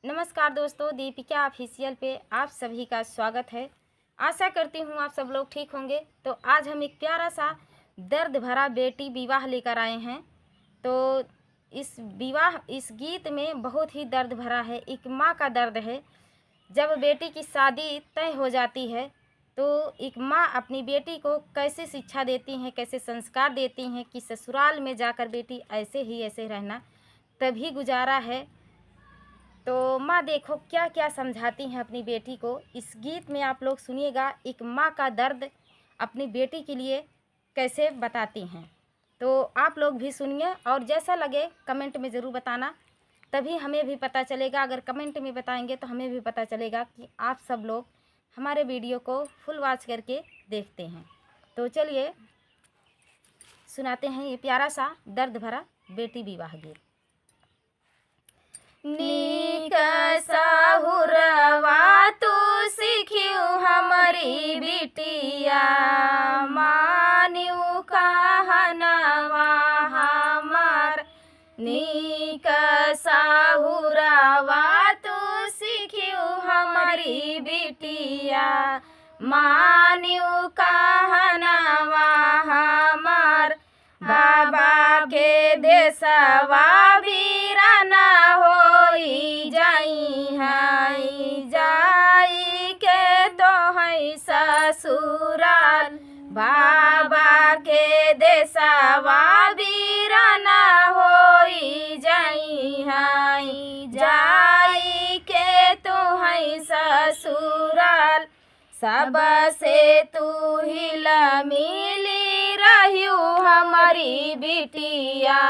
नमस्कार दोस्तों, दीपिका ऑफिशियल पे आप सभी का स्वागत है। आशा करती हूँ आप सब लोग ठीक होंगे। तो आज हम एक प्यारा सा दर्द भरा बेटी विवाह लेकर आए हैं। तो इस गीत में बहुत ही दर्द भरा है। एक माँ का दर्द है। जब बेटी की शादी तय हो जाती है तो एक माँ अपनी बेटी को कैसे शिक्षा देती हैं, कैसे संस्कार देती हैं कि ससुराल में जाकर बेटी ऐसे रहना तभी गुजारा है। तो माँ देखो क्या क्या समझाती हैं अपनी बेटी को। इस गीत में आप लोग सुनिएगा एक माँ का दर्द अपनी बेटी के लिए कैसे बताती हैं। तो आप लोग भी सुनिए और जैसा लगे कमेंट में ज़रूर बताना, तभी हमें भी पता चलेगा। अगर कमेंट में बताएंगे तो हमें भी पता चलेगा कि आप सब लोग हमारे वीडियो को फुल वॉच करके देखते हैं। तो चलिए सुनाते हैं ये प्यारा सा दर्द भरा बेटी विवाह गीत। नीक साहुरवा तू सीखियो हमारी बिटिया, मानियो कहनवा हमार। नीक साहुरवा तू सीखियो हमारी बिटिया, मानियो कहनवा हमार। बाबा के देशवा वीराना होई जाई के तो है ससुराल। बाबा के देशवा वीराना होई जाई के तो है ससुराल। सबसे तू हिल मिली रहियो हमारी बिटिया,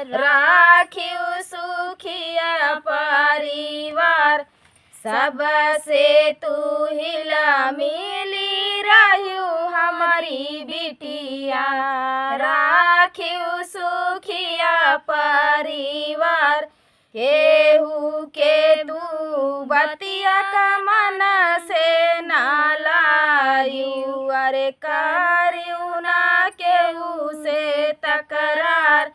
राखियो सुखिया परिवार। सबसे तू हिल मिली रहियो हमारी बिटिया, राखियो सुखिया परिवार। केहू के तू बतिया का मन से ना लायू, अरे करियो ना केहू से तकरार।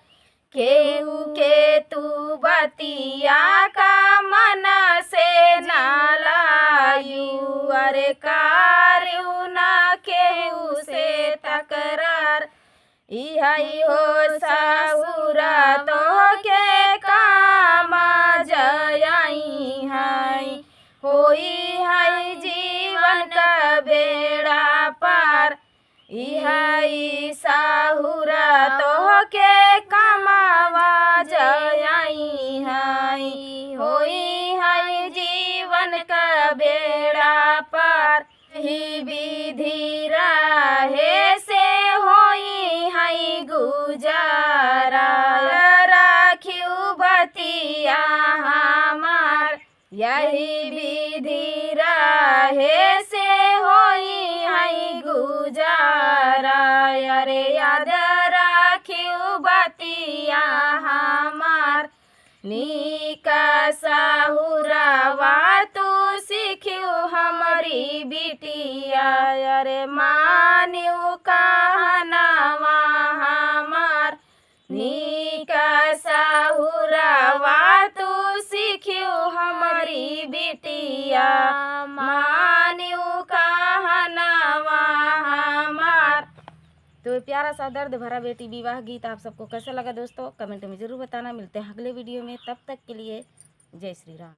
केहू के तू बतिया का मन से ना लायू, अरे करियो ना केहू से तकरार। इहाई हो सहुरा तो के काम जयाई है, होई है जीवन का बेड़ा पार। इहाई सहुरा तो के कमावा जयाई है, होई है जीवन का बेड़ा पार। ही विधि रहे से होई है गुजारा, राखियो बतिया हमार। यही विधि रहे से होई है गुजारा, अरे याद राखियो बतिया हमार। नीक साहुरवा तू सीखियो हमारी बिटिया, अरे मानियो कहनवा हमार। नीक साहुरवा तू सीखियो हमारी बिटिया, मानियो कहनवा हमार। तो प्यारा सा दर्द भरा बेटी विवाह गीत आप सबको कैसा लगा दोस्तों, कमेंट में ज़रूर बताना। मिलते हैं अगले वीडियो में, तब तक के लिए जय श्री राम।